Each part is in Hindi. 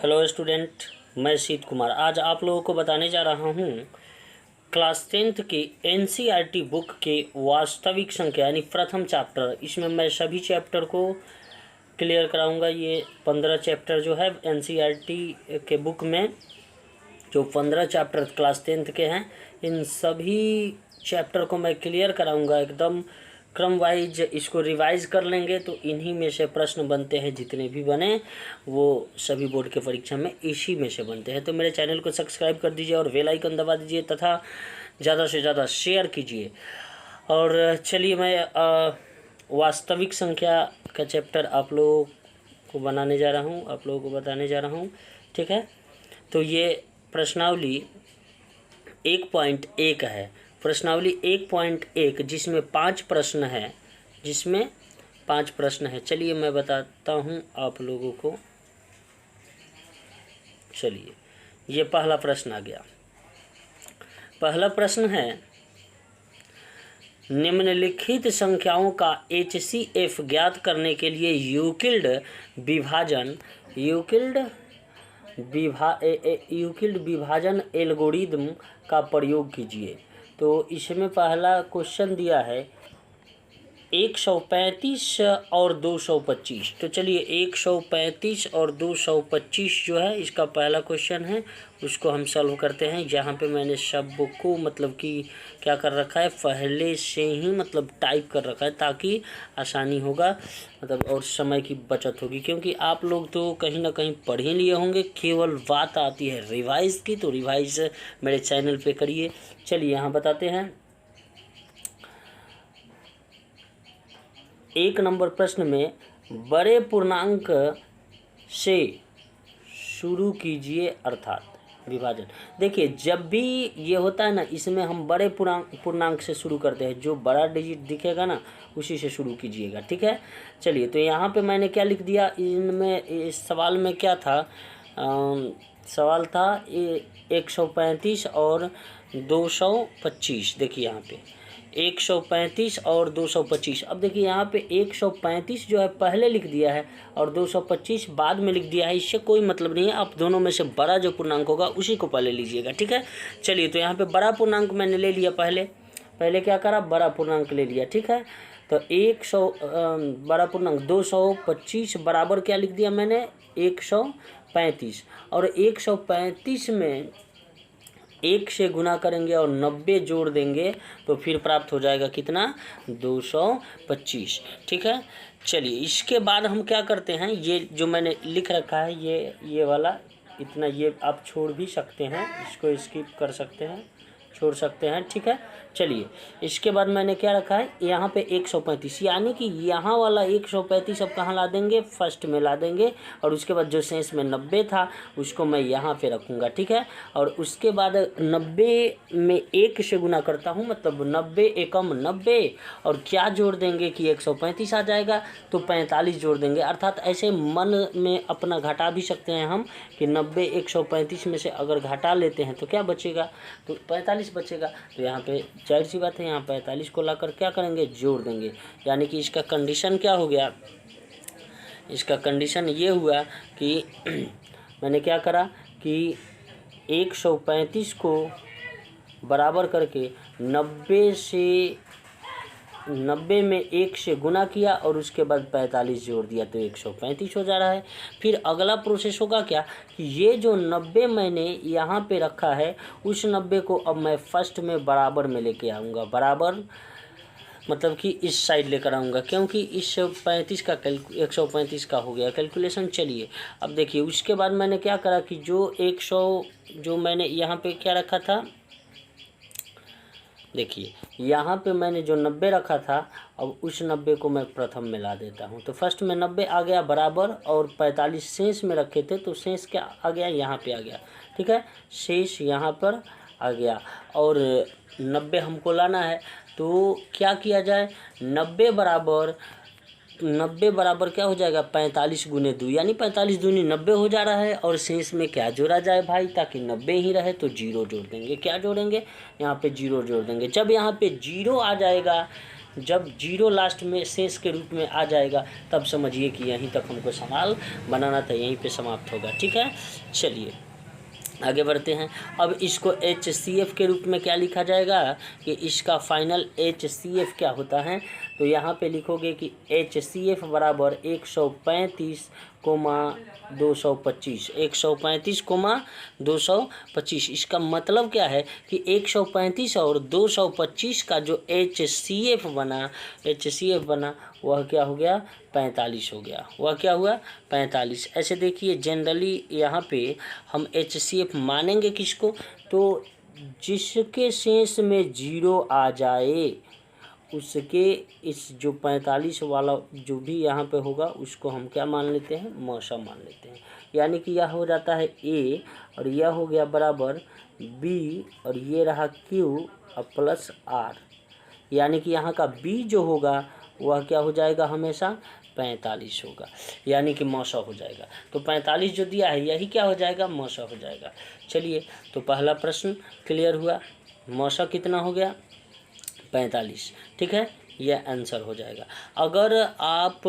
हेलो स्टूडेंट, मैं शीत कुमार। आज आप लोगों को बताने जा रहा हूँ क्लास 10th की एनसीईआरटी बुक के वास्तविक संख्या यानी प्रथम चैप्टर। इसमें मैं सभी चैप्टर को क्लियर कराऊंगा। ये 15 चैप्टर जो है एनसीईआरटी के बुक में, जो 15 चैप्टर क्लास 10th के हैं, इन सभी चैप्टर को मैं क्लियर कराऊंगा एकदम क्रम वाइज। इसको रिवाइज कर लेंगे तो इन्हीं में से प्रश्न बनते हैं। जितने भी बने वो सभी बोर्ड के परीक्षा में इसी में से बनते हैं। तो मेरे चैनल को सब्सक्राइब कर दीजिए और बेल आइकन दबा दीजिए तथा ज़्यादा से ज़्यादा शेयर कीजिए। और चलिए मैं वास्तविक संख्या का चैप्टर आप लोगों को बनाने जा रहा हूँ, आप लोगों को बताने जा रहा हूँ। ठीक है, तो ये प्रश्नावली 1.1 है। प्रश्नावली 1.1 जिसमें 5 प्रश्न है, चलिए मैं बताता हूँ आप लोगों को। चलिए, ये पहला प्रश्न आ गया। पहला प्रश्न है, निम्नलिखित संख्याओं का HCF ज्ञात करने के लिए यूक्लिड विभाजन एल्गोरिदम का प्रयोग कीजिए। तो इसमें पहला क्वेश्चन दिया है 135 और 225। तो चलिए 135 और 225 जो है इसका पहला क्वेश्चन है, उसको हम सॉल्व करते हैं। यहाँ पे मैंने सब को मतलब कि क्या कर रखा है, पहले से ही मतलब टाइप कर रखा है ताकि आसानी होगा मतलब और समय की बचत होगी। क्योंकि आप लोग तो कहीं ना कहीं पढ़ ही लिए होंगे, केवल बात आती है रिवाइज की। तो रिवाइज मेरे चैनल पे करिए। चलिए यहाँ बताते हैं। 1 नंबर प्रश्न में बड़े पूर्णांक से शुरू कीजिए अर्थात विभाजन। देखिए, जब भी ये होता है ना, इसमें हम बड़े पूर्णांक से शुरू करते हैं। जो बड़ा डिजिट दिखेगा ना उसी से शुरू कीजिएगा। ठीक है, चलिए तो यहाँ पे मैंने क्या लिख दिया। इनमें इस सवाल में क्या था, सवाल था 135 और 225। देखिए यहाँ पे 135 और 225। अब देखिए यहाँ पे 135 जो है पहले लिख दिया है और 225 बाद में लिख दिया है। इससे कोई मतलब नहीं है। आप दोनों में से बड़ा जो पूर्णांक होगा उसी को पहले लीजिएगा। ठीक है, चलिए तो यहाँ पे बड़ा पूर्णांक मैंने ले लिया। पहले क्या करा, बड़ा पूर्णांक ले लिया। ठीक है, तो 100 बड़ा पूर्णांक 225 बराबर क्या लिख दिया मैंने, 135। और 135 में 1 से गुना करेंगे और 90 जोड़ देंगे तो फिर प्राप्त हो जाएगा कितना, 225। ठीक है, चलिए इसके बाद हम क्या करते हैं, ये जो मैंने लिख रखा है ये वाला इतना, ये आप छोड़ भी सकते हैं, इसको स्किप कर सकते हैं, छोड़ सकते हैं। ठीक है, चलिए इसके बाद मैंने क्या रखा है यहाँ पे 135, यानी कि यहाँ वाला 135 अब कहाँ ला देंगे, फर्स्ट में ला देंगे। और उसके बाद जो शेष में 90 था उसको मैं यहाँ पे रखूँगा। ठीक है, और उसके बाद 90 में 1 से गुना करता हूँ, मतलब 90 एकम 90 और क्या जोड़ देंगे कि 135 आ जाएगा, तो 45 जोड़ देंगे। अर्थात ऐसे मन में अपना घटा भी सकते हैं हम कि 90 135 में से अगर घटा लेते हैं तो क्या बचेगा, तो 45 बचेगा। तो यहाँ पे जाहिर सी बात है, यहाँ 45 को लाकर क्या करेंगे, जोड़ देंगे। यानी कि इसका कंडीशन क्या हो गया, इसका कंडीशन ये हुआ कि मैंने क्या करा कि 135 को बराबर करके 90 में 1 से गुना किया और उसके बाद 45 जोड़ दिया तो 135 हो जा रहा है। फिर अगला प्रोसेस होगा क्या कि ये जो 90 मैंने यहाँ पे रखा है उस 90 को अब मैं फर्स्ट में बराबर में लेके आऊँगा। बराबर मतलब कि इस साइड लेकर आऊँगा, क्योंकि इस 35 का 135 का हो गया कैलकुलेशन। चलिए अब देखिए उसके बाद मैंने क्या करा कि जो 100 जो मैंने यहाँ पे क्या रखा था, देखिए यहाँ पे मैंने जो 90 रखा था अब उस 90 को मैं प्रथम में ला देता हूँ। तो फर्स्ट में 90 आ गया बराबर और 45 शेष में रखे थे तो शेष क्या आ गया, यहाँ पे आ गया। ठीक है, शेष यहाँ पर आ गया और 90 हमको लाना है। तो क्या किया जाए, 90 बराबर क्या हो जाएगा, 45 गुने 2 यानी 45 दूनी 90 हो जा रहा है। और शेष में क्या जोड़ा जाए भाई, ताकि 90 ही रहे तो 0 जोड़ देंगे। क्या जोड़ेंगे, यहाँ पे 0 जोड़ देंगे। जब यहाँ पे 0 आ जाएगा जब जीरो लास्ट में शेष के रूप में आ जाएगा तब समझिए कि यहीं तक हमको सवाल बनाना था, यहीं पे समाप्त होगा। ठीक है, चलिए आगे बढ़ते हैं। अब इसको HCF के रूप में क्या लिखा जाएगा कि इसका फाइनल HCF क्या होता है, तो यहाँ पे लिखोगे कि HCF बराबर 135 कोमा 225, 135 कोमा 225। इसका मतलब क्या है कि 135 और 225 का जो HCF बना वह क्या हो गया, 45 हो गया। वह क्या हुआ, 45। ऐसे देखिए जनरली यहाँ पे हम HCF मानेंगे किसको, तो जिसके शेष में जीरो आ जाए उसके इस जो 45 वाला जो भी यहाँ पे होगा उसको हम क्या मान लेते हैं, मौसा मान लेते हैं। यानी कि यह हो जाता है A और यह हो गया बराबर B और ये रहा Q और प्लस R। यानी कि यहाँ का B जो होगा वह क्या हो जाएगा, हमेशा 45 होगा, यानी कि मौसा हो जाएगा। तो 45 जो दिया है यही क्या हो जाएगा, मौसा हो जाएगा। चलिए तो पहला प्रश्न क्लियर हुआ, मौसा कितना हो गया, 45। ठीक है, यह आंसर हो जाएगा। अगर आप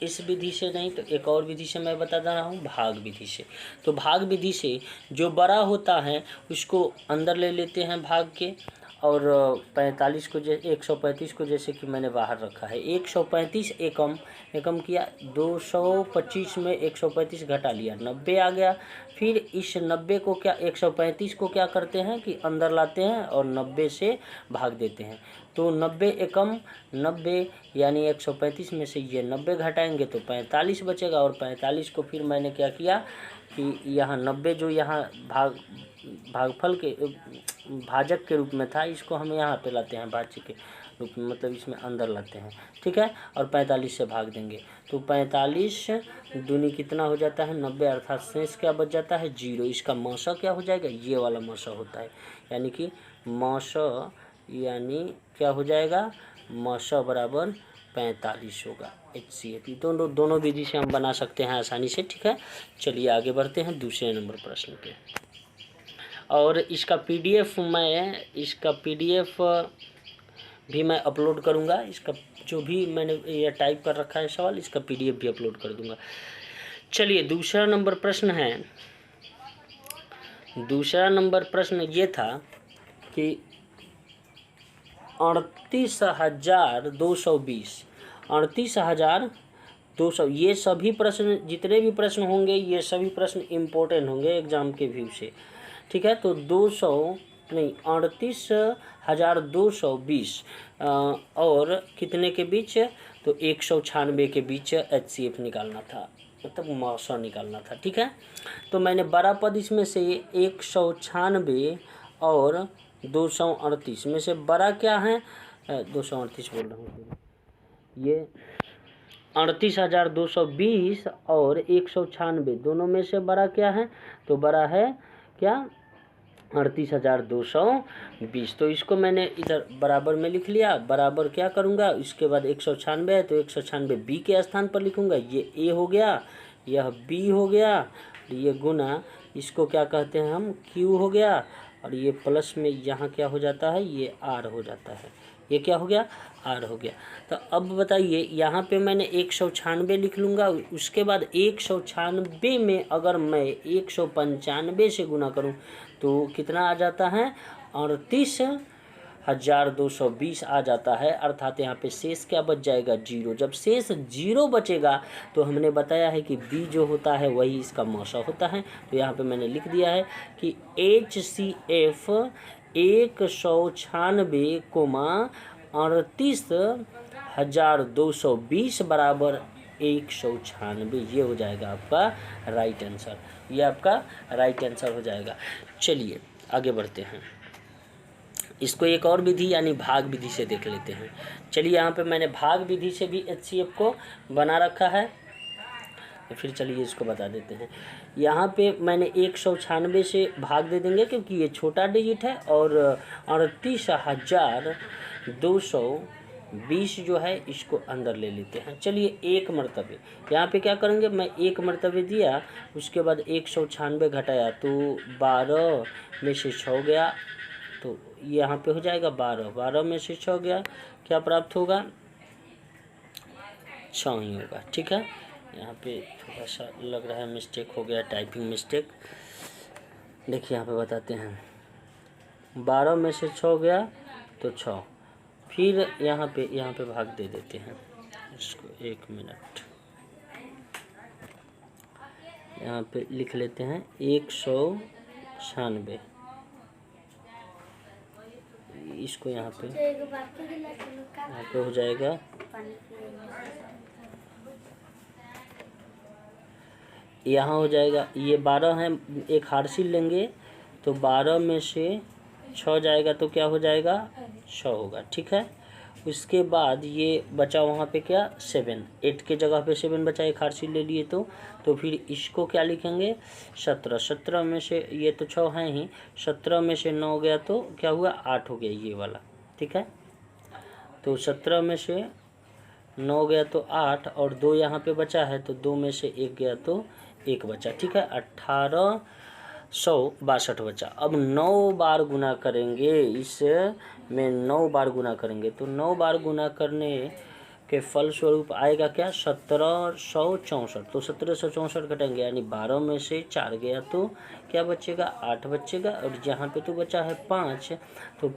इस विधि से नहीं तो एक और विधि से मैं बता रहा हूँ, भाग विधि से। तो भाग विधि से जो बड़ा होता है उसको अंदर ले लेते हैं भाग के, और 45 को 135 को जैसे कि मैंने बाहर रखा है, 135 एकम किया, 225 में 135 घटा लिया, 90 आ गया। फिर इस 90 को क्या 135 को क्या करते हैं कि अंदर लाते हैं और 90 से भाग देते हैं। तो 90 एकम 90, यानी 135 में से ये 90 घटाएंगे तो 45 बचेगा। और 45 को फिर मैंने क्या किया कि यहाँ 90 जो यहाँ भागफल के भाजक के रूप में था, इसको हम यहाँ पे लाते हैं भाज्य के रूप में, मतलब इसमें अंदर लाते हैं। ठीक है, और 45 से भाग देंगे तो 45 दूनी कितना हो जाता है, 90, अर्थात शेष क्या बच जाता है, जीरो। इसका मौसा क्या हो जाएगा, ये वाला मौसा होता है, यानी कि मौसा यानी क्या हो जाएगा, मौसा बराबर 45 होगा। HCF दोनों विधि से हम बना सकते हैं आसानी से। ठीक है, चलिए आगे बढ़ते हैं दूसरे नंबर प्रश्न पे। और इसका PDF भी मैं अपलोड करूंगा। इसका जो भी मैंने ये टाइप कर रखा है सवाल, इसका PDF भी अपलोड कर दूंगा। चलिए दूसरा नंबर प्रश्न ये था कि 38,220 ये सभी प्रश्न, जितने भी प्रश्न होंगे ये सभी प्रश्न इम्पोर्टेंट होंगे एग्जाम के व्यू से। ठीक है, तो 38,220 और कितने के बीच, तो 196 के बीच HCF निकालना था, मतलब मौसा निकालना था। ठीक है, तो मैंने बड़ा पद इसमें से 196 और 238 में से बड़ा क्या है, 238 बोल रहा हूँ, ये 38,220 और 196 दोनों में से बड़ा क्या है, तो बड़ा है क्या, 38,220। तो इसको मैंने इधर बराबर में लिख लिया। बराबर क्या करूँगा, इसके बाद 196 है तो 196 B के स्थान पर लिखूँगा, ये A हो गया, यह B हो गया, ये गुना इसको क्या कहते हैं हम, Q हो गया, और ये प्लस में यहाँ क्या हो जाता है, ये R हो जाता है। ये क्या हो गया, R हो गया। तो अब बताइए, यहाँ पे मैंने 196 लिख लूँगा, उसके बाद 196 में अगर मैं 195 से गुना करूँ तो कितना आ जाता है, 38,220 आ जाता है। अर्थात यहाँ पे शेष क्या बच जाएगा, जीरो। जब शेष जीरो बचेगा तो हमने बताया है कि B जो होता है वही इसका मौसा होता है। तो यहाँ पे मैंने लिख दिया है कि HCF 196, 38,220 बराबर 196। ये हो जाएगा आपका राइट आंसर, ये आपका राइट आंसर हो जाएगा। चलिए आगे बढ़ते हैं, इसको एक और विधि यानी भाग विधि से देख लेते हैं। चलिए यहाँ पे मैंने भाग विधि से भी HCF को बना रखा है, तो फिर चलिए इसको बता देते हैं। यहाँ पे मैंने 196 से भाग दे देंगे क्योंकि ये छोटा डिजिट है, और 38,220 जो है इसको अंदर ले लेते हैं। चलिए एक मरतबे यहाँ पे क्या करेंगे, मैं एक मरतबे दिया, उसके बाद 196 घटाया तो 12 में से 6 गया, तो यहाँ पे हो जाएगा 12, 12 में से 6 गया, क्या प्राप्त होगा? 6 ही होगा। ठीक है, यहाँ पे थोड़ा सा लग रहा है मिस्टेक हो गया, टाइपिंग मिस्टेक। देखिए यहाँ पे बताते हैं, 12 में से 6 गया तो 6, फिर यहाँ पे भाग दे देते हैं इसको, 1 मिनट, यहाँ पे लिख लेते हैं 196, इसको यहाँ पे हो जाएगा, यहाँ हो जाएगा, ये 12 है, एक हार्सिल लेंगे तो 12 में से 6 जाएगा तो क्या हो जाएगा? 6 होगा। ठीक है, उसके बाद ये बचा वहाँ पे क्या? 7, 8 के जगह पे 7 बचा, एक हार्सिल ले लिए तो फिर इसको क्या लिखेंगे? 17, 17 में से ये तो 6 हैं ही, 17 में से 9 गया तो क्या हुआ? 8 हो गया ये वाला। ठीक है, तो 17 में से 9 गया तो 8, और 2 यहाँ पे बचा है तो 2 में से 1 गया तो 1 बचा। ठीक है, 1862 बचा। अब 9 बार गुना करेंगे, इस में 9 बार गुना करेंगे तो 9 बार गुना करने के फलस्वरूप आएगा क्या? 1764। तो 1764 घटाएंगे, यानी 12 में से 4 गया तो क्या बचेगा? 8 बचेगा, और यहाँ पे तो बचा है 5, तो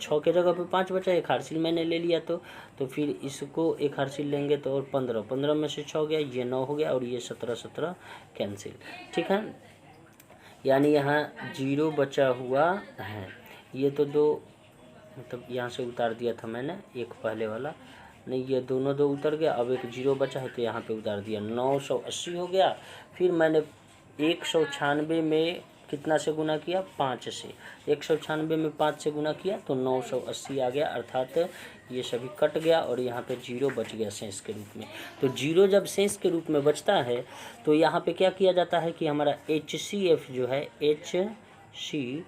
6 के जगह पे 5 बचा, एक हार्सिल मैंने ले लिया तो फिर इसको एक हार्सिल लेंगे तो और 15, 15 में से 6 गया, ये 9 हो गया, और ये 17, 17 कैंसिल। ठीक है, यानी यहाँ 0 बचा हुआ है। ये तो 2 मतलब यहाँ से उतार दिया था मैंने, एक पहले वाला नहीं, ये दोनों 2 उतर गया, अब एक 0 बचा है तो यहाँ पे उतार दिया, 980 हो गया। फिर मैंने 196 में कितना से गुना किया? 5 से। 196 में 5 से गुना किया तो 980 आ गया, अर्थात ये सभी कट गया और यहाँ पे 0 बच गया शेष के रूप में। तो 0 जब शेष के रूप में बचता है तो यहाँ पे क्या किया जाता है कि हमारा HCF जो है, HCF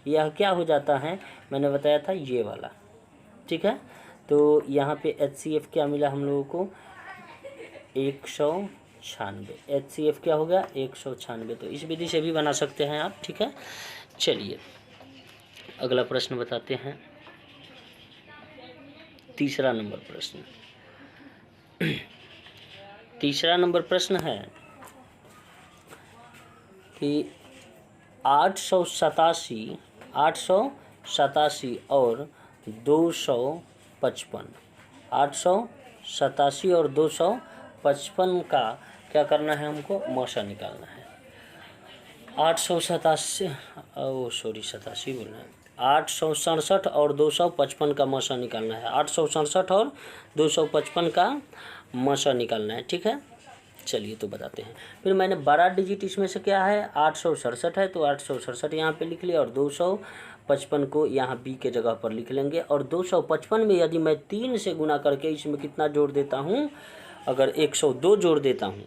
यह क्या हो जाता है? मैंने बताया था ये वाला। ठीक है, तो यहाँ पे HCF क्या मिला हम लोगों को? 196। HCF क्या हो गया? 196। तो इस विधि से भी बना सकते हैं आप। ठीक है, चलिए अगला प्रश्न बताते हैं, तीसरा नंबर प्रश्न। तीसरा नंबर प्रश्न है कि 887 और 255, 887 और 255 का क्या करना है? हमको मौसा निकालना है। 887 87 बोलना है, 867 और 255 का मौसा निकालना है। 867 और 255 का मौसा निकालना है। ठीक है, चलिए तो बताते हैं। फिर मैंने बड़ा डिजिट इसमें से क्या है? 867 है तो 867 यहाँ पे लिख लिया, और 255 को यहाँ बी के जगह पर लिख लेंगे। और 255 में यदि मैं 3 से गुना करके इसमें कितना जोड़ देता हूँ? अगर 102 जोड़ देता हूँ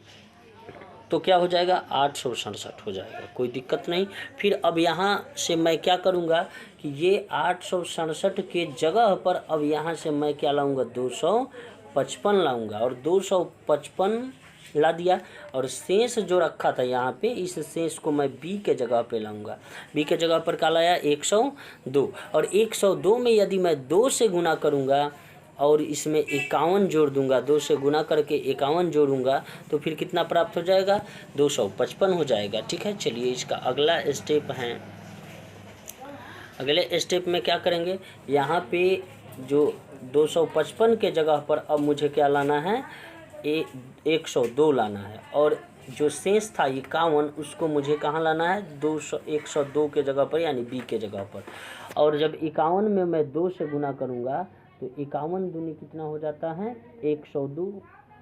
तो क्या हो जाएगा? 867 हो जाएगा, कोई दिक्कत नहीं। फिर अब यहाँ से मैं क्या करूँगा कि ये 867 के जगह पर अब यहाँ से मैं क्या लाऊँगा? 255 लाऊँगा, और 255 ला दिया, और शेष जो रखा था यहाँ पे, इस शेष को मैं बी के जगह पे लाऊंगा। बी के जगह पर क्या लाया? 102, और 102 में यदि मैं 2 से गुना करूँगा और इसमें 51 जोड़ दूंगा, 2 से गुना करके 51 जोड़ूंगा तो फिर कितना प्राप्त हो जाएगा? 255 हो जाएगा। ठीक है, चलिए इसका अगला स्टेप है। अगले स्टेप में क्या करेंगे? यहाँ पे जो 255 के जगह पर अब मुझे क्या लाना है? 102 लाना है, और जो शेष था 51 उसको मुझे कहाँ लाना है? 102 के जगह पर, यानी बी के जगह पर। और जब 51 में मैं 2 से गुना करूँगा तो 51 दूनी कितना हो जाता है? 102,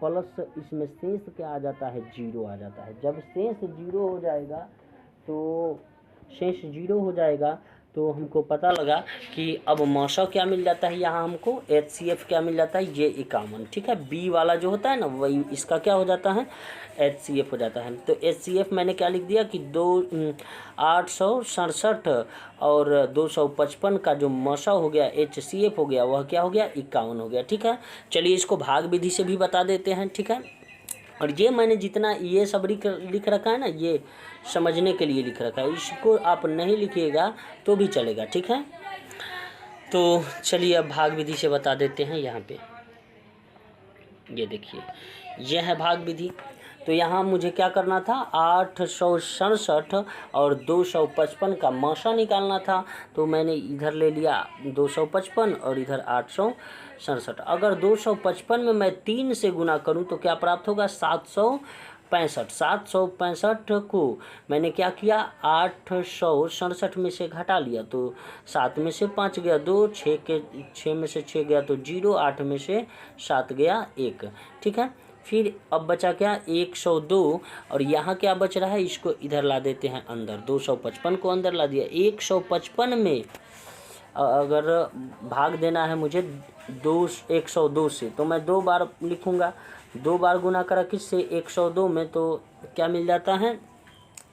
प्लस इसमें शेष क्या आ जाता है? 0 आ जाता है। जब शेष 0 हो जाएगा तो हमको पता लगा कि अब मौसा क्या मिल जाता है? यहाँ हमको HCF क्या मिल जाता है? ये 51। ठीक है, बी वाला जो होता है ना, वही इसका क्या हो जाता है? HCF हो जाता है। तो HCF मैंने क्या लिख दिया कि 867 और 255 का जो मौसा हो गया, HCF हो गया, वह क्या हो गया? 51 हो गया। ठीक है, चलिए इसको भाग विधि से भी बता देते हैं। ठीक है, और ये मैंने जितना ये सब लिख रखा है ना, ये समझने के लिए लिख रखा है, इसको आप नहीं लिखिएगा तो भी चलेगा, ठीक है। तो चलिए अब भाग विधि से बता देते हैं। यहाँ पे ये देखिए, यह है भाग विधि। तो यहाँ मुझे क्या करना था, 867 और 255 का मौसा निकालना था। तो मैंने इधर ले लिया 255 और इधर 867। अगर 255 में मैं 3 से गुना करूँ तो क्या प्राप्त होगा, 765। 765 को मैंने क्या किया, 867 में से घटा लिया तो 7 में से 5 गया 2, 6 में से 6 गया तो 0, 8 में से 7 गया 1, ठीक है। फिर अब बचा क्या, 102। और यहाँ क्या बच रहा है, इसको इधर ला देते हैं अंदर, 255 को अंदर ला दिया। 155 में अगर भाग देना है मुझे 102 से, तो मैं 2 बार लिखूँगा। 2 बार गुना करा किससे, 102 में, तो क्या मिल जाता है,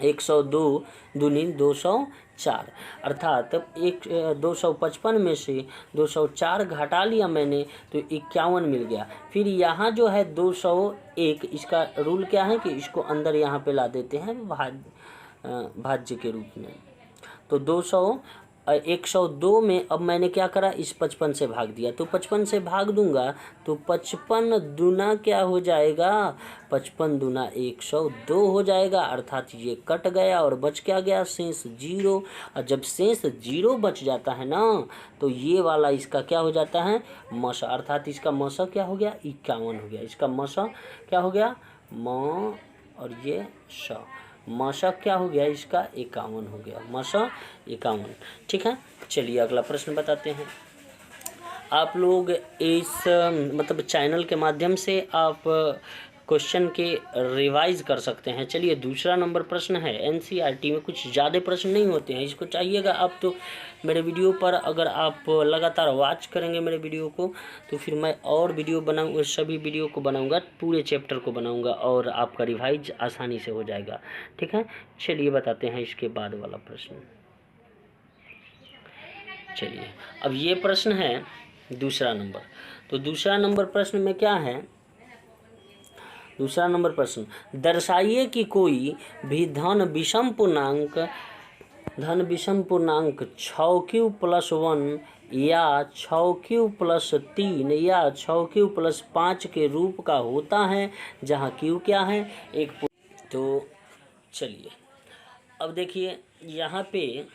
102 दूनी 204, अर्थात 255 में से 204 घटा लिया मैंने तो 51 मिल गया। फिर यहाँ जो है 201, इसका रूल क्या है कि इसको अंदर यहाँ पे ला देते हैं भाज्य के रूप में। तो 102 में अब मैंने क्या करा, इस 55 से भाग दिया, तो 55 से भाग दूंगा तो 55 दूना क्या हो जाएगा, 55 दूना 102 हो जाएगा, अर्थात ये कट गया और बच क्या गया, शेष 0। और जब शेष 0 बच जाता है ना, तो ये वाला इसका क्या हो जाता है, मौसा, अर्थात इसका मौसा क्या हो गया, 51 हो गया। इसका मौसा क्या हो गया, और ये मौसा क्या हो गया, इसका 51 हो गया, मौसा 51, ठीक है। चलिए अगला प्रश्न बताते हैं। आप लोग इस मतलब चैनल के माध्यम से आप क्वेश्चन के रिवाइज कर सकते हैं। चलिए दूसरा नंबर प्रश्न है, एनसीईआरटी में कुछ ज़्यादा प्रश्न नहीं होते हैं, इसको चाहिएगा आप तो मेरे वीडियो पर अगर आप लगातार वॉच करेंगे मेरे वीडियो को, तो फिर मैं और वीडियो बनाऊँगा, सभी वीडियो को बनाऊँगा, पूरे चैप्टर को बनाऊँगा और आपका रिवाइज आसानी से हो जाएगा, ठीक है। चलिए बताते हैं इसके बाद वाला प्रश्न। चलिए अब ये प्रश्न है दूसरा नंबर। तो दूसरा नंबर प्रश्न में क्या है, दूसरा नंबर प्रश्न, दर्शाइए कि कोई भी धन विषम पूर्णांक 6q + 1 या 6q + 3 या 6q + 5 के रूप का होता है, जहाँ q क्या है, एक। तो चलिए अब देखिए यहाँ पे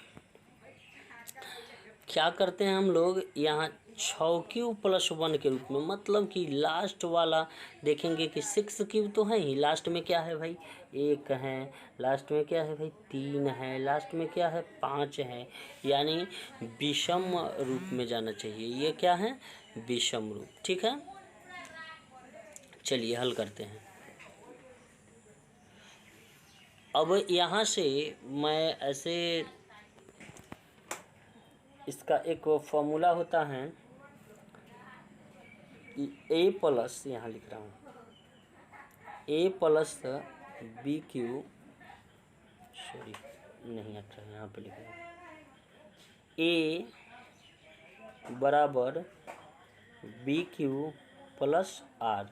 क्या करते हैं हम लोग, यहाँ 6q + 1 के रूप में, मतलब कि लास्ट वाला देखेंगे कि 6q तो है ही, लास्ट में क्या है भाई, 1 है, लास्ट में क्या है भाई, 3 है, लास्ट में क्या है, 5 है, यानी विषम रूप में जाना चाहिए। ये क्या है, विषम रूप, ठीक है। चलिए हल करते हैं। अब यहाँ से मैं ऐसे, इसका एक फॉर्मूला होता है, a+, यहाँ लिख रहा हूँ, a+ BQ, सॉरी नहीं अच्छा यहाँ पे लिख रहा हूँ, a बराबर BQ + R,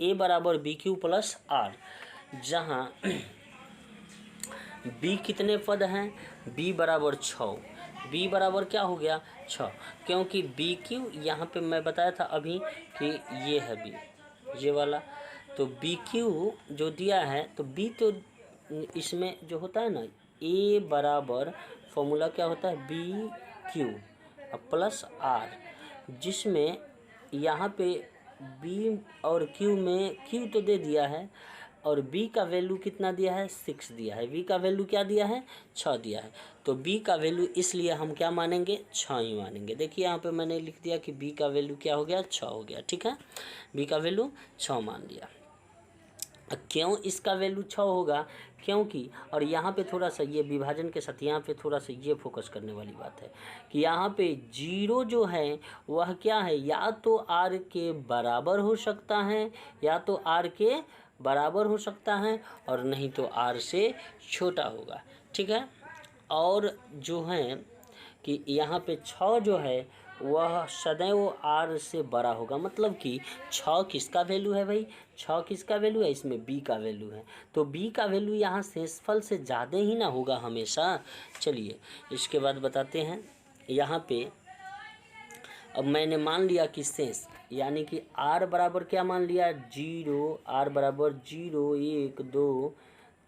a बराबर BQ + R, जहाँ b कितने पद हैं, b बराबर 6, b बराबर क्या हो गया, 6, क्योंकि BQ यहाँ पे मैं बताया था अभी कि ये है b, ये वाला, तो BQ जो दिया है, तो b तो इसमें जो होता है ना, a बराबर फॉर्मूला क्या होता है, BQ + R, जिसमें यहाँ पे b और q में q तो दे दिया है और b का वैल्यू कितना दिया है, 6 दिया है, b का वैल्यू क्या दिया है, 6 दिया है, तो b का वैल्यू इसलिए हम क्या मानेंगे, 6 ही मानेंगे। देखिए यहाँ पे मैंने लिख दिया कि b का वैल्यू क्या हो गया, 6 हो गया, ठीक है, b का वैल्यू 6 मान लिया। क्यों इसका वैल्यू 6 होगा, क्योंकि, और यहाँ पे थोड़ा सा ये विभाजन के साथ यहाँ पे थोड़ा सा ये फोकस करने वाली बात है कि यहाँ पे 0 जो है वह क्या है, या तो r के बराबर हो सकता है, या तो r के बराबर हो सकता है, और नहीं तो r से छोटा होगा, ठीक है। और जो है कि यहाँ पे 6 जो है वह सदैव आर से बड़ा होगा। मतलब कि 6 किसका वैल्यू है भाई, 6 किसका वैल्यू है, इसमें बी का वैल्यू है, तो बी का वैल्यू यहाँ शेषफल से ज़्यादा ही ना होगा हमेशा। चलिए इसके बाद बताते हैं यहाँ पे। अब मैंने मान लिया कि शेष यानी कि आर बराबर क्या मान लिया, 0, आर बराबर 0, 1, 2,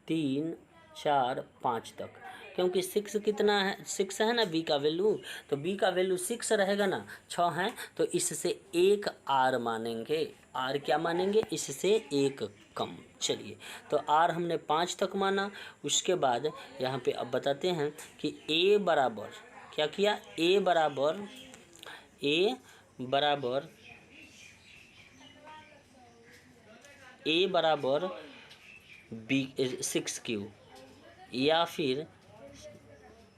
3, 4, 5 तक, क्योंकि 6 कितना है, 6 है ना बी का वैल्यू, तो बी का वैल्यू 6 रहेगा ना, 6 है तो इससे एक आर मानेंगे, आर क्या मानेंगे, इससे एक कम। चलिए तो आर हमने 5 तक माना। उसके बाद यहाँ पे अब बताते हैं कि ए बराबर क्या किया, ए बराबर बी 6Q, या फिर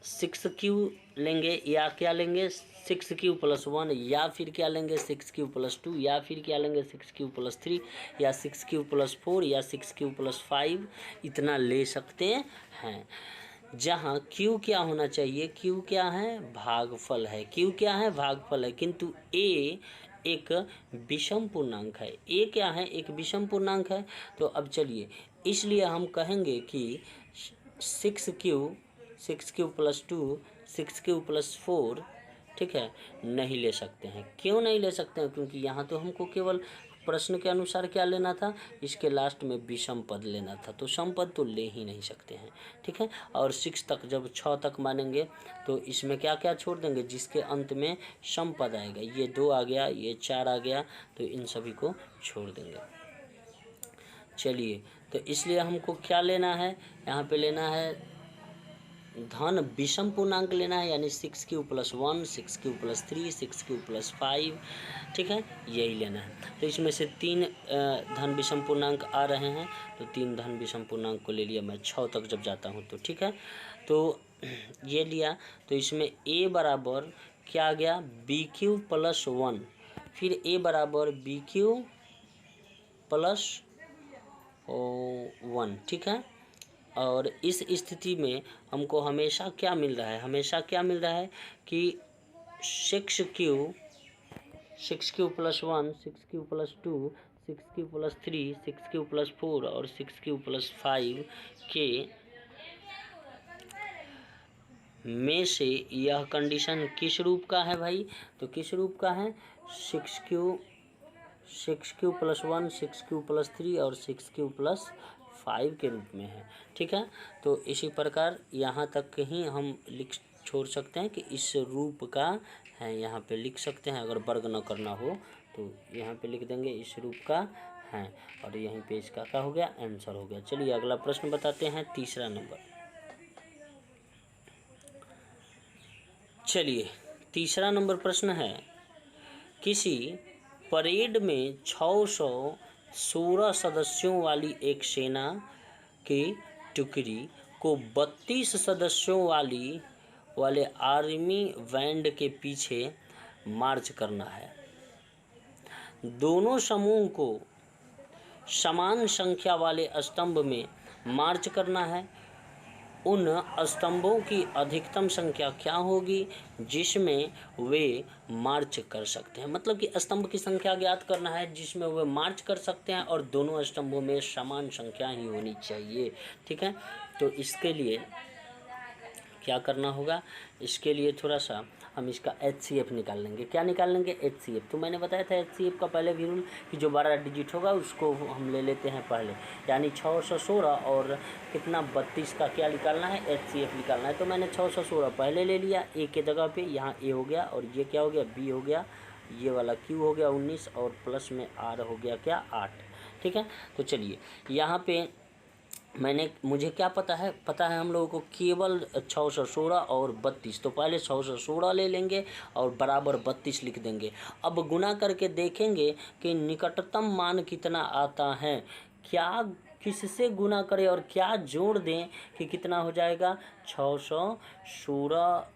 6Q लेंगे, या क्या लेंगे 6Q + 1, या फिर क्या लेंगे 6Q + 2, या फिर क्या लेंगे 6Q + 3, या 6Q + 4, या 6Q + 5, इतना ले सकते हैं। जहाँ Q क्या होना चाहिए, Q क्या है, भागफल है, Q क्या है, भागफल है, किंतु A एक विषम पूर्णांक है, A क्या है, एक विषम पूर्णांक है। तो अब चलिए इसलिए हम कहेंगे कि 6Q + 2, 6Q + 4, ठीक है, नहीं ले सकते हैं। क्यों नहीं ले सकते हैं, क्योंकि यहाँ तो हमको केवल प्रश्न के अनुसार क्या लेना था, इसके लास्ट में विषम पद लेना था, तो सम पद तो ले ही नहीं सकते हैं, ठीक है। और 6 तक, जब 6 तक मानेंगे तो इसमें क्या क्या छोड़ देंगे, जिसके अंत में सम पद आएगा, ये 2 आ गया, ये 4 आ गया, तो इन सभी को छोड़ देंगे। चलिए तो इसलिए हमको क्या लेना है, यहाँ पे लेना है धन विषम पूर्णांक लेना है, यानी 6Q + 1, 6Q + 3, 6Q + 5, ठीक है, यही लेना है। तो इसमें से 3 धन विषम पूर्णांक आ रहे हैं, तो 3 धन विषम पूर्णांक को ले लिया मैं 6 तक जब जाता हूँ तो, ठीक है। तो ये लिया, तो इसमें A बराबर क्या आ गया, BQ + 1, फिर A बराबर BQ + 1, ठीक है। और इस स्थिति में हमको हमेशा क्या मिल रहा है, हमेशा क्या मिल रहा है कि 6Q + 1, 6Q + 2, 6Q + 3, 6Q + 4 और 6Q + 5 के में से यह कंडीशन किस रूप का है भाई, तो किस रूप का है, 6Q + 1, 6Q + 3 और 6Q + 5 के रूप में है, ठीक है। तो इसी प्रकार यहाँ तक ही हम छोड़ सकते हैं कि इस रूप का है, यहाँ पे लिख सकते हैं, अगर वर्ग न करना हो तो यहाँ पे लिख देंगे इस रूप का है, और यहीं पे इसका क्या हो गया, आंसर हो गया। चलिए अगला प्रश्न बताते हैं, तीसरा नंबर। चलिए तीसरा नंबर प्रश्न है, किसी परेड में 616 सदस्यों वाली एक सेना की टुकड़ी को 32 सदस्यों वाले आर्मी बैंड के पीछे मार्च करना है। दोनों समूह को समान संख्या वाले स्तंभ में मार्च करना है। उन स्तंभों की अधिकतम संख्या क्या होगी जिसमें वे मार्च कर सकते हैं, मतलब कि स्तंभ की संख्या ज्ञात करना है जिसमें वे मार्च कर सकते हैं, और दोनों स्तंभों में समान संख्या ही होनी चाहिए, ठीक है। तो इसके लिए क्या करना होगा, इसके लिए थोड़ा सा हम इसका HCF निकाल लेंगे। क्या निकाल लेंगे, HCF। तो मैंने बताया था HCF का पहले भी रूल कि जो 12 डिजिट होगा उसको हम ले लेते हैं पहले, यानी 616 और कितना 32 का क्या निकालना है, HCF निकालना है। तो मैंने 616 पहले ले लिया, A के जगह पे, यहाँ A हो गया, और ये क्या हो गया, B हो गया, ये वाला Q हो गया 19, और प्लस में R हो गया क्या, 8, ठीक है। तो चलिए यहाँ पे मुझे क्या पता है हम लोगों को केवल 616 और 32, तो पहले 616 ले लेंगे और बराबर 32 लिख देंगे। अब गुना करके देखेंगे कि निकटतम मान कितना आता है, क्या किससे गुना करें और क्या जोड़ दें कि कितना हो जाएगा, 616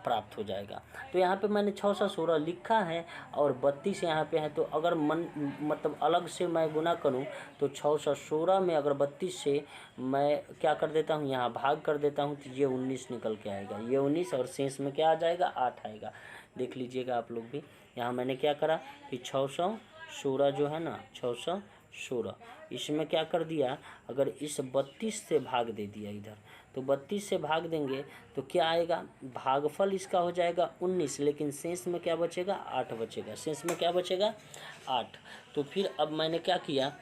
प्राप्त हो जाएगा। तो यहाँ पे मैंने 616 लिखा है और 32 यहाँ पे है, तो अगर मतलब अलग से मैं गुना करूँ तो 616 में अगर 32 से मैं क्या कर देता हूँ, यहाँ भाग कर देता हूँ, तो ये 19 निकल के आएगा, ये 19, और शेष में क्या आ जाएगा, 8 आएगा। देख लीजिएगा आप लोग भी। यहाँ मैंने क्या करा कि 616 जो है ना 616, इसमें क्या कर दिया, अगर इस 32 से भाग दे दिया इधर, तो 32 से भाग देंगे तो क्या आएगा, भागफल इसका हो जाएगा 19, लेकिन शेष में क्या बचेगा, 8 बचेगा। शेष में क्या बचेगा, 8। तो फिर अब मैंने क्या किया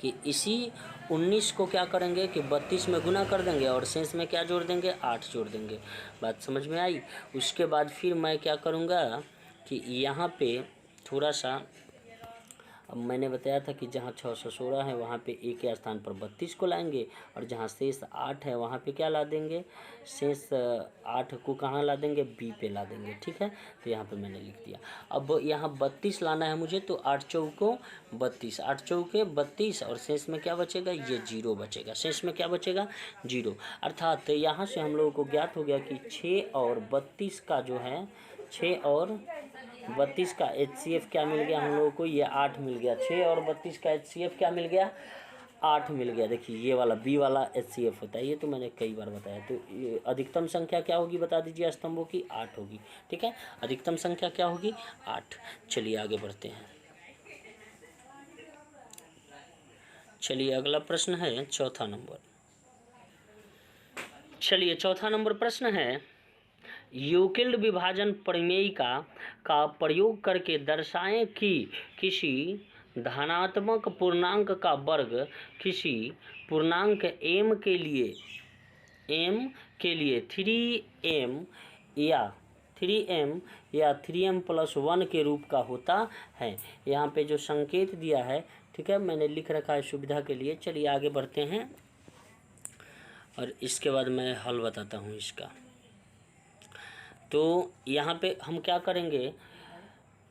कि इसी 19 को क्या करेंगे कि 32 में गुना कर देंगे और शेष में क्या जोड़ देंगे, 8 जोड़ देंगे। बात समझ में आई। उसके बाद फिर मैं क्या करूँगा कि यहाँ पे थोड़ा सा, अब मैंने बताया था कि जहाँ 616 है वहाँ पे ए के स्थान पर 32 को लाएंगे, और जहाँ शेष 8 है वहाँ पे क्या ला देंगे, शेष 8 को कहाँ ला देंगे, बी पे ला देंगे। ठीक है, तो यहाँ पे मैंने लिख दिया। अब यहाँ 32 लाना है मुझे, तो 8 चौको 32, 8 चौके 32, और शेष में क्या बचेगा, ये 0 बचेगा। शेष में क्या बचेगा, 0। अर्थात यहाँ से हम लोगों को ज्ञात हो गया कि 6 और 32 का जो है, 6 और 32 का HCF क्या मिल गया हम लोगों को, ये 8 मिल गया। 6 और 32 का HCF क्या मिल गया, 8 मिल गया। देखिए ये वाला बी वाला HCF होता है, ये तो मैंने कई बार बताया। तो ये अधिकतम संख्या क्या होगी बता दीजिए स्तंभों की, 8 होगी। ठीक है, अधिकतम संख्या क्या होगी, 8। चलिए आगे बढ़ते हैं। चलिए अगला प्रश्न है चौथा नंबर। चलिए चौथा नंबर प्रश्न है, यूक्लिड विभाजन प्रमेयिका का प्रयोग करके दर्शाएं कि किसी धनात्मक पूर्णांक का वर्ग किसी पूर्णांक m के लिए 3m या 3m+1 के रूप का होता है। यहाँ पे जो संकेत दिया है, ठीक है, मैंने लिख रखा है सुविधा के लिए। चलिए आगे बढ़ते हैं और इसके बाद मैं हल बताता हूँ इसका। तो यहाँ पे हम क्या करेंगे,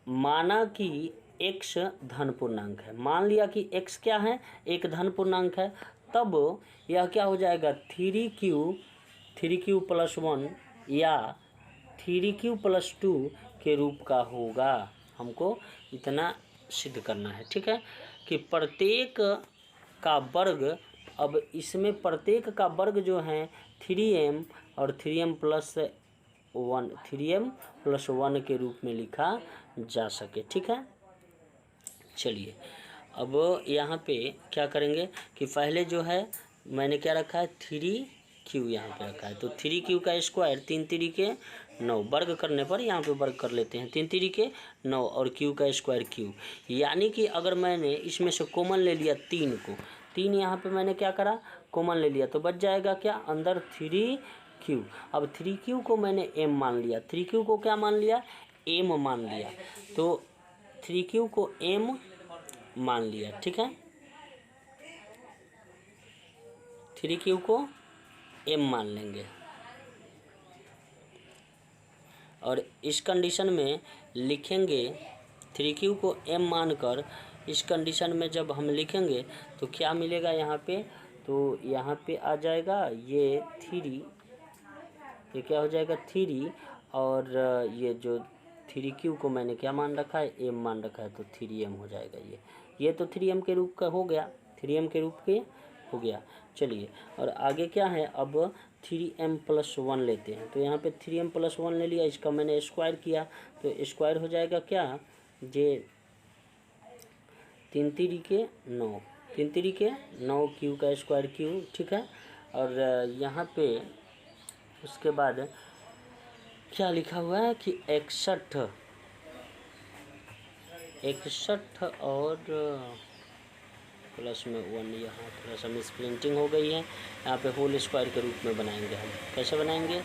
माना कि x धन पूर्णांक है, मान लिया कि x क्या है, एक धन पूर्णांक है, तब यह क्या हो जाएगा, 3q+1 या 3q+2 के रूप का होगा। हमको इतना सिद्ध करना है। ठीक है, कि प्रत्येक का वर्ग, अब इसमें प्रत्येक का वर्ग जो है 3m और 3m+1 के रूप में लिखा जा सके। ठीक है, चलिए अब यहाँ पे क्या करेंगे कि पहले जो है मैंने क्या रखा है, 3q यहाँ पे रखा है। तो 3q का स्क्वायर 3 3 के 9, वर्ग करने पर यहाँ पे वर्ग कर लेते हैं, 3 3 के 9 और q का स्क्वायर q। यानी कि अगर मैंने इसमें से कॉमन ले लिया 3 को, 3 यहाँ पे मैंने क्या करा, कॉमन ले लिया, तो बच जाएगा क्या, अंदर 3q। अब 3q को मैंने m मान लिया, 3q को क्या मान लिया, m मान लिया, तो 3q को m मान लिया। ठीक है, 3q को m मान लेंगे, और इस कंडीशन में लिखेंगे 3q को m मानकर, इस कंडीशन में जब हम लिखेंगे तो क्या मिलेगा यहाँ पे, तो यहाँ पे आ जाएगा ये 3, ये क्या हो जाएगा 3, और ये जो 3q को मैंने क्या मान रखा है, m मान रखा है, तो 3m हो जाएगा। ये तो 3m के रूप का हो गया, 3m के रूप के हो गया। चलिए और आगे क्या है, अब 3m+1 लेते हैं। तो यहाँ पे 3m+1 ले लिया, इसका मैंने स्क्वायर किया, तो स्क्वायर हो जाएगा क्या, ये 3 3 के 9, 3 3 के 9 q का स्क्वायर q। ठीक है, और यहाँ पे उसके बाद क्या लिखा हुआ है कि 61 और प्लस में 1, यहाँ थोड़ा सा मिसप्रिंटिंग हो गई है, यहाँ पे होल स्क्वायर के रूप में बनाएंगे। हम कैसे बनाएंगे,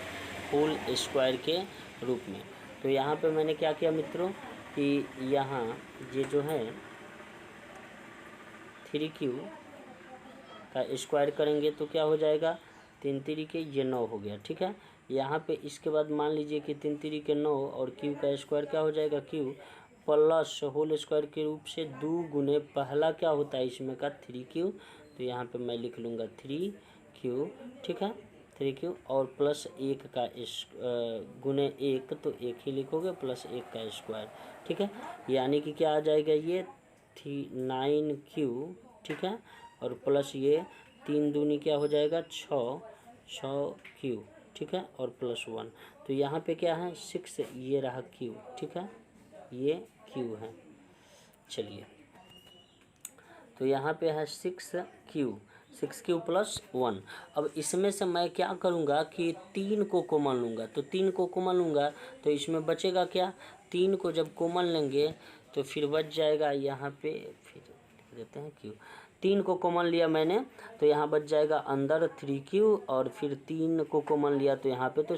होल स्क्वायर के रूप में। तो यहाँ पे मैंने क्या किया मित्रों कि यहाँ ये जो है 3q का स्क्वायर करेंगे तो क्या हो जाएगा, 3 3 के ये 9 हो गया। ठीक है, यहाँ पे इसके बाद मान लीजिए कि 3 3 के 9 और q का स्क्वायर क्या हो जाएगा, q प्लस होल स्क्वायर के रूप से 2 गुने पहला क्या होता है इसमें का 3q, तो यहाँ पे मैं लिख लूँगा 3q। ठीक है, 3q और प्लस 1 का गुने 1, तो 1 ही लिखोगे, प्लस 1 का स्क्वायर। ठीक है, यानी कि क्या आ जाएगा, ये 9q। ठीक है, और प्लस ये 3 दूनी क्या हो जाएगा 6q। ठीक है, और +1। तो यहाँ पे क्या है 6, ये रहा Q, ठीक है, ये Q है। चलिए, तो यहाँ पे है 6Q, 6Q + 1। अब इसमें से मैं क्या करूँगा कि 3 को कॉमन लूँगा, तो 3 को कॉमन लूँगा तो इसमें बचेगा क्या, 3 को जब कॉमन लेंगे तो फिर बच जाएगा यहाँ पे, फिर लिख देते हैं Q। 3 को कॉमन लिया मैंने तो यहाँ बच जाएगा अंदर 3Q, और फिर 3 को कॉमन लिया तो यहाँ पे तो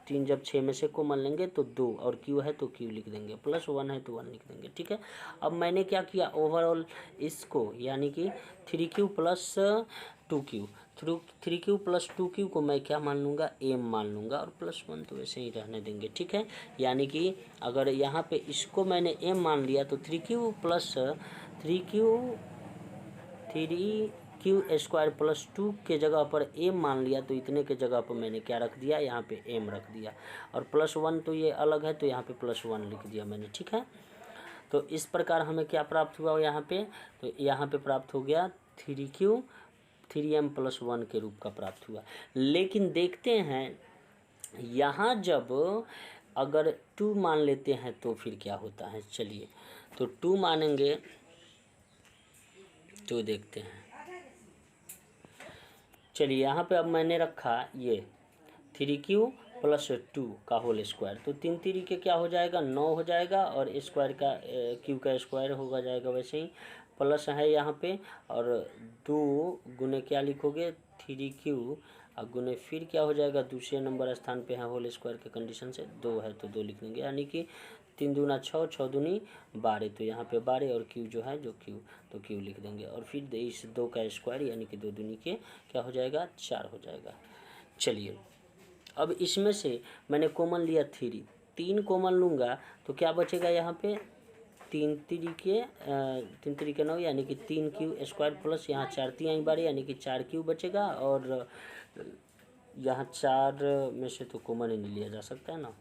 3 जब 6 में से कॉमन लेंगे तो 2, और Q है तो Q लिख देंगे, +1 है तो 1 लिख देंगे, ठीक है। अब मैंने क्या किया, ओवरऑल इसको यानी कि 3Q + 2Q, 3Q + 2Q को मैं क्या मान लूँगा, m मान लूँगा, और +1 तो वैसे ही रहने देंगे, ठीक है। यानी कि अगर यहाँ पे इसको मैंने m मान लिया तो 3Q + 3Q² + 2 के जगह पर m मान लिया, तो इतने के जगह पर मैंने क्या रख दिया, यहाँ पे m रख दिया, और +1 तो ये अलग है तो यहाँ पे +1 लिख दिया मैंने, ठीक है। तो इस प्रकार हमें क्या प्राप्त हुआ यहाँ पे, तो यहाँ पे प्राप्त हो गया 3Q 3m + 1 के रूप का प्राप्त हुआ। लेकिन देखते हैं यहाँ जब अगर 2 मान लेते हैं तो फिर क्या होता है। चलिए, तो 2 मानेंगे तो देखते हैं। चलिए, यहाँ पे अब मैंने रखा ये 3Q + 2 का होल स्क्वायर, तो 3 3 क्या हो जाएगा, 9 हो जाएगा, और स्क्वायर का Q का स्क्वायर होगा जाएगा वैसे ही, प्लस है यहाँ पे, और 2 गुने क्या लिखोगे 3Q, और गुने फिर क्या हो जाएगा, दूसरे नंबर स्थान पे है होल स्क्वायर के कंडीशन से 2 है तो 2 लिख देंगे, यानी कि 3 दूना 6, 6 दूनी 12, तो यहाँ पे 12, और Q जो है जो Q, तो Q लिख देंगे, और फिर इस 2 का स्क्वायर यानी कि 2 दूनी के क्या हो जाएगा, 4 हो जाएगा। चलिए, अब इसमें से मैंने कॉमन लिया 3 कॉमन लूँगा तो क्या बचेगा यहाँ पे, 3 3 9, यानी कि 3Q² प्लस यहाँ 4 3 12 यानी कि 4Q बचेगा, और यहाँ 4 में से तो कॉमन ही नहीं लिया जा सकता है ना,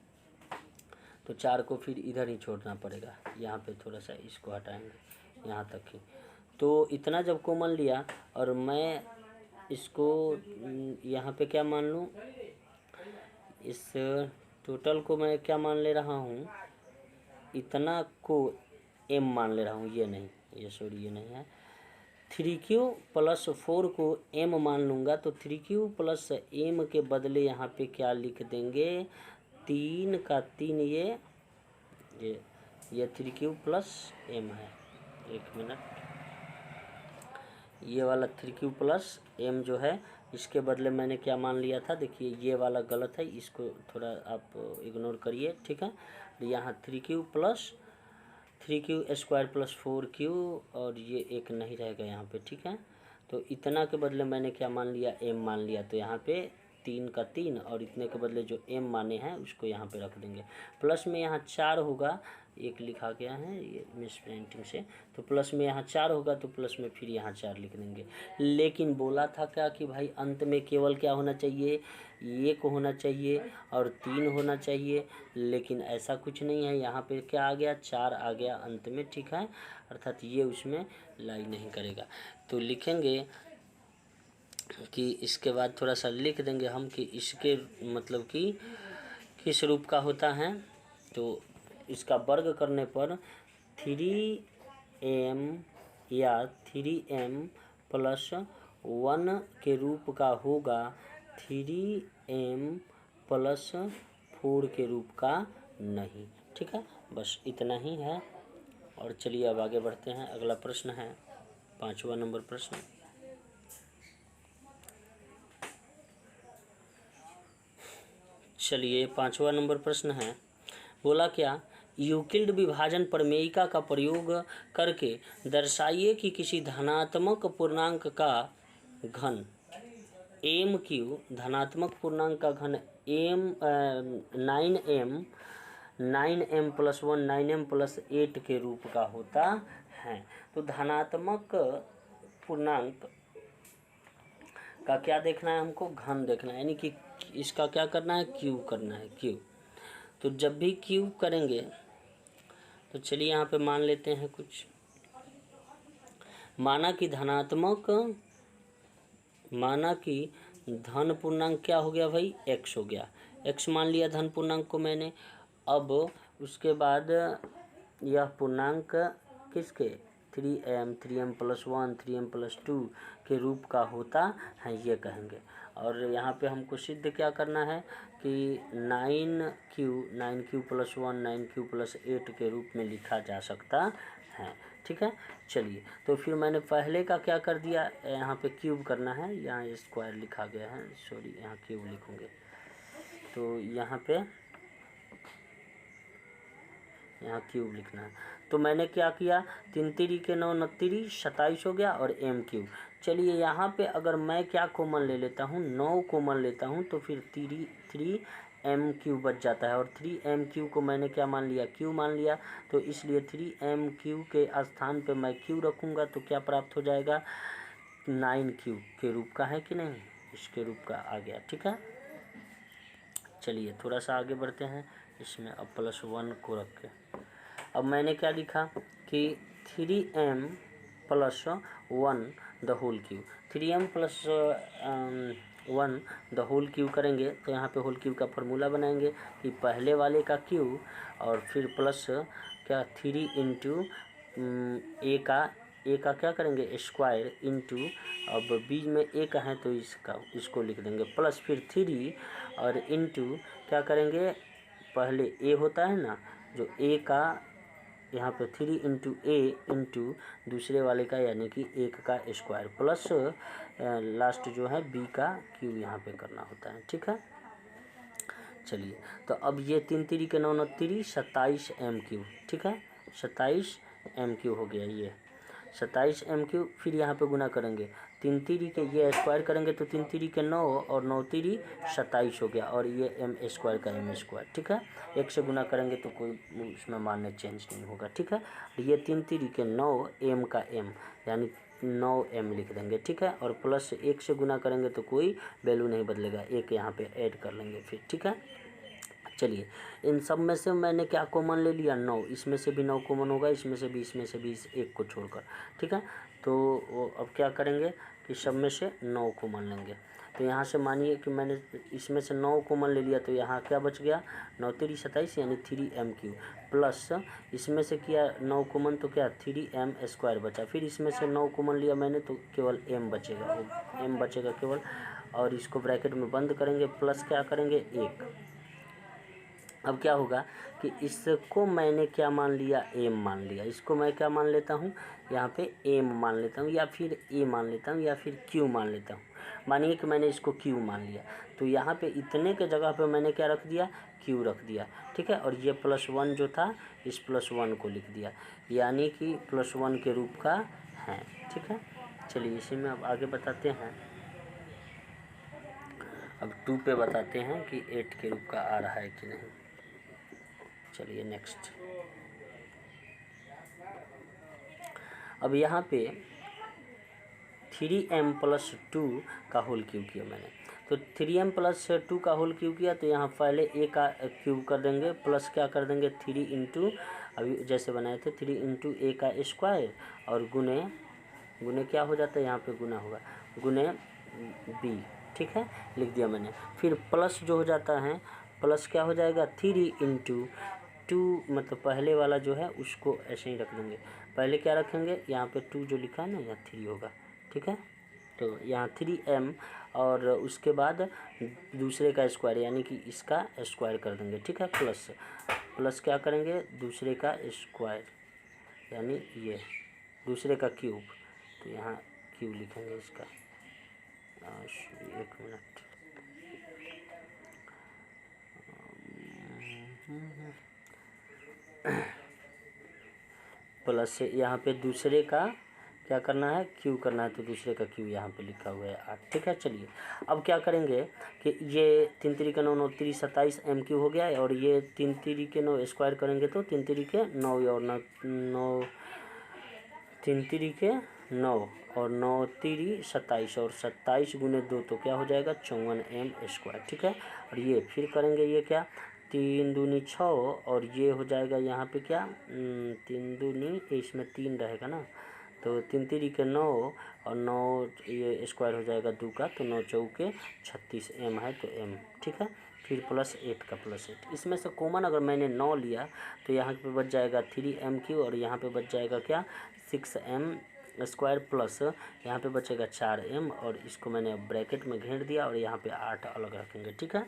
तो 4 को फिर इधर ही छोड़ना पड़ेगा, यहाँ पे थोड़ा सा इसको हटाएंगे यहाँ तक ही। तो इतना जब कॉमन लिया, और मैं इसको यहाँ पे क्या मान लूँ, इस टोटल को मैं क्या मान ले रहा हूँ, इतना को m मान ले रहा हूँ, ये नहीं, ये सॉरी ये नहीं है, 3Q + 4 को m मान लूँगा, तो 3Q + m के बदले यहाँ पे क्या लिख देंगे, 3 का 3 ये 3Q + m है, एक मिनट, ये वाला 3Q + m जो है इसके बदले मैंने क्या मान लिया था, देखिए ये वाला गलत है, इसको थोड़ा आप इग्नोर करिए, ठीक है। यहाँ 3Q + 3Q² + 4Q, और ये एक नहीं रहेगा यहाँ पे, ठीक है। तो इतना के बदले मैंने क्या मान लिया, m मान लिया, तो यहाँ पे 3 का 3, और इतने के बदले जो m माने हैं उसको यहाँ पे रख देंगे, प्लस में यहाँ 4 होगा, एक लिखा गया है ये मिस प्रिंटिंग से, तो प्लस में यहाँ 4 होगा, तो प्लस में फिर यहाँ 4 लिख देंगे। लेकिन बोला था क्या कि भाई अंत में केवल क्या होना चाहिए, 1 होना चाहिए और 3 होना चाहिए, लेकिन ऐसा कुछ नहीं है, यहाँ पे क्या आ गया, 4 आ गया अंत में, ठीक है, अर्थात ये उसमें लाई नहीं करेगा। तो लिखेंगे कि इसके बाद थोड़ा सा लिख देंगे हम कि इसके मतलब कि किस रूप का होता है, तो इसका वर्ग करने पर 3m या 3m + 1 के रूप का होगा, 3m + 4 के रूप का नहीं, ठीक है। बस इतना ही है, और चलिए अब आगे बढ़ते हैं। अगला प्रश्न है 5वां नंबर प्रश्न। चलिए 5वां नंबर प्रश्न है, बोला क्या, यूक्लिड विभाजन प्रमेयिका का प्रयोग करके दर्शाइए कि किसी धनात्मक पूर्णांक का घन m3 धनात्मक पूर्णांक का घन 9m + 1 9m + 8 के रूप का होता है। तो धनात्मक पूर्णांक का क्या देखना है हमको, घन देखना है, यानी कि इसका क्या करना है, क्यूब करना है, क्यूब। तो जब भी क्यूब करेंगे तो चलिए यहाँ पे मान लेते हैं कुछ, माना कि धन पूर्णांक क्या हो गया भाई, x हो गया, x मान लिया धन पूर्णांक को मैंने। अब उसके बाद यह पूर्णांक किसके, 3m 3m+1 3m+2 के रूप का होता है, ये कहेंगे। और यहाँ पे हमको सिद्ध क्या करना है कि 9q+1 9q+8 के रूप में लिखा जा सकता है। ठीक है, चलिए। तो फिर मैंने पहले का क्या कर दिया, यहाँ पे क्यूब करना है, यहाँ स्क्वायर लिखा गया है, सॉरी यहाँ क्यूब लिखूँगे। तो यहाँ क्यूब लिखना है। तो मैंने क्या किया, 3 3 के 9 9 3 27 हो गया और m क्यूब। चलिए यहाँ पे अगर मैं क्या कॉमन ले लेता हूँ, 9 कॉमन लेता हूँ, तो फिर 3m क्यूब बच जाता है। और 3m क्यूब को मैंने क्या मान लिया, क्यू मान लिया। तो इसलिए 3m क्यूब के स्थान पे मैं क्यू रखूँगा तो क्या प्राप्त हो जाएगा, 9 क्यूब के रूप का है कि नहीं, इसके रूप का आ गया। ठीक है, चलिए थोड़ा सा आगे बढ़ते हैं इसमें। अब +1 को रख के अब मैंने क्या लिखा कि 3m+1 the whole cube. 3m+1 the whole cube करेंगे तो यहाँ पे होल क्यूब का फॉर्मूला बनाएंगे कि पहले वाले का क्यूब और फिर प्लस क्या 3 इंटू ए का क्या करेंगे स्क्वायर इंटू, अब बीच में ए का है तो इसको लिख देंगे प्लस, फिर 3 और इंटू क्या करेंगे, पहले ए होता है ना, जो ए का यहाँ पे 3 इंटू ए इंटू दूसरे वाले का यानी कि 1 का स्क्वायर प्लस लास्ट जो है बी का क्यूब यहाँ पे करना होता है। ठीक है, चलिए। तो अब ये 3 3 के 9 9 3 27 m क्यूब। ठीक है, 27 m क्यूब हो गया, ये 27 m क्यूब। फिर यहाँ पे गुना करेंगे, 3 3 के ये स्क्वायर करेंगे तो 3 3 के 9 और 9 3 27 हो गया, और ये m स्क्वायर का m स्क्वायर। ठीक है, 1 से गुना करेंगे तो कोई उसमें मान में चेंज नहीं होगा। ठीक है, ये 3 3 के 9 m का m यानी 9m लिख देंगे। ठीक है, और प्लस 1 से गुना करेंगे तो कोई वैल्यू नहीं बदलेगा, 1 यहाँ पे ऐड कर लेंगे फिर। ठीक है, चलिए इन सब में से मैंने क्या कॉमन ले लिया, 9, इसमें से भी 9 कॉमन होगा, इसमें से भी 1 को छोड़कर। ठीक है, तो अब क्या करेंगे कि सब में से 9 कॉमन लेंगे। तो यहाँ से मानिए कि मैंने इसमें से 9 कॉमन ले लिया, तो यहाँ क्या बच गया, 9 3 27 यानी 3m क्यूब, प्लस इसमें से किया 9 कॉमन तो क्या 3m स्क्वायर बचा। फिर इसमें से 9 कॉमन लिया मैंने तो केवल m बचेगा, m बचेगा केवल, और इसको ब्रैकेट में बंद करेंगे, प्लस क्या करेंगे 1। अब क्या होगा कि इसको मैंने क्या मान लिया, m मान लिया, इसको मैं क्या मान लेता हूँ यहाँ पे m मान लेता हूँ, या फिर a मान लेता हूँ, या फिर q मान लेता हूँ। मानिए कि मैंने इसको q मान लिया, तो यहाँ पे इतने के जगह पे मैंने क्या रख दिया, q रख दिया। ठीक है, और ये +1 जो था इस +1 को लिख दिया, यानी कि +1 के रूप का है। ठीक है, चलिए इसी में अब आगे बताते हैं। अब 2 पे बताते हैं कि 8 के रूप का आ रहा है कि नहीं। चलिए नेक्स्ट। अब यहाँ पे 3m+2 का होल क्यूब किया मैंने, तो 3m+2 का होल क्यूब किया तो यहाँ पहले a का क्यूब कर देंगे, प्लस क्या कर देंगे 3 इंटू, अभी जैसे बनाए थे 3 इंटू a का स्क्वायर, और गुने क्या हो जाता है, यहाँ पे गुना होगा, गुने b। ठीक है, लिख दिया मैंने। फिर प्लस जो हो जाता है, प्लस क्या हो जाएगा 3 इंटू 2, मतलब पहले वाला जो है उसको ऐसे ही रख देंगे, पहले क्या रखेंगे यहाँ पे 2 जो लिखा है ना, यहाँ 3 होगा। ठीक है, तो यहाँ 3m और उसके बाद दूसरे का स्क्वायर यानी कि इसका स्क्वायर कर देंगे। ठीक है, प्लस क्या करेंगे दूसरे का स्क्वायर यानी ये दूसरे का क्यूब, तो यहाँ क्यूब लिखेंगे इसका। 1 मिनट, प्लस से यहाँ पे दूसरे का क्या करना है, क्यू करना है, तो दूसरे का क्यू यहाँ पे लिखा हुआ है 8। ठीक है, चलिए अब क्या करेंगे कि ये 3 3 के 9 9 3 27 m क्यू हो गया है, और ये 3 3 के 9 स्क्वायर करेंगे तो 3 3 के 9 और 9 3 3 के 9 और 9 3 27 और 27 गुने 2 तो क्या हो जाएगा 54 m स्क्वायर। ठीक है, और ये फिर करेंगे, ये क्या 3 दूनी 6 और ये हो जाएगा यहाँ पे क्या 3 दूनी, इसमें 3 रहेगा ना, तो 3 3 के 9 और 9 ये स्क्वायर हो जाएगा 2 का, तो 9 चौके 36 m है तो m, ठीक है। फिर +8 का +8, इसमें से कॉमन अगर मैंने 9 लिया तो यहाँ पे बच जाएगा 3m³ और यहाँ पे बच जाएगा क्या 6m² प्लस यहाँ पे बचेगा 4m और इसको मैंने ब्रैकेट में घेर दिया और यहाँ पे 8 अलग रखेंगे, ठीक है।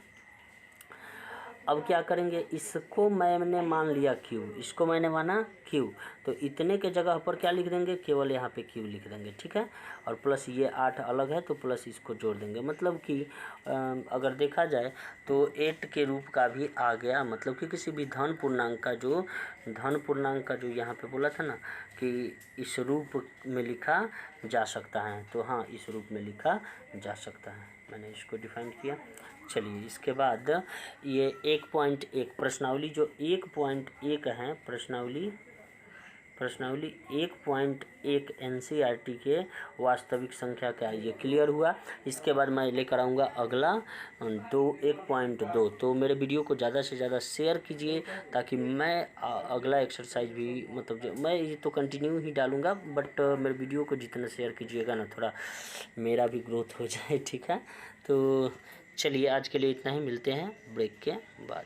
अब क्या करेंगे, इसको मैंने मान लिया q, इसको मैंने माना q, तो इतने के जगह पर क्या लिख देंगे, केवल यहाँ पे q लिख देंगे, ठीक है। और प्लस ये 8 अलग है तो प्लस इसको जोड़ देंगे, मतलब कि अगर देखा जाए तो 8 के रूप का भी आ गया, मतलब कि किसी भी धन पूर्णांक का जो यहाँ पे बोला था ना कि इस रूप में लिखा जा सकता है, तो हाँ इस रूप में लिखा जा सकता है, मैंने इसको डिफाइन किया। चलिए इसके बाद ये 1.1 प्रश्नावली जो 1.1 है, प्रश्नावली 1.1 NCERT के वास्तविक संख्या क्या है, ये क्लियर हुआ। इसके बाद मैं लेकर आऊँगा अगला 1.2। तो मेरे वीडियो को ज़्यादा से ज़्यादा शेयर कीजिए ताकि मैं अगला एक्सरसाइज भी, मतलब जो मैं ये तो कंटिन्यू ही डालूँगा, बट मेरे वीडियो को जितना शेयर कीजिएगा ना थोड़ा मेरा भी ग्रोथ हो जाए, ठीक है। तो चलिए आज के लिए इतना ही, मिलते हैं ब्रेक के बाद।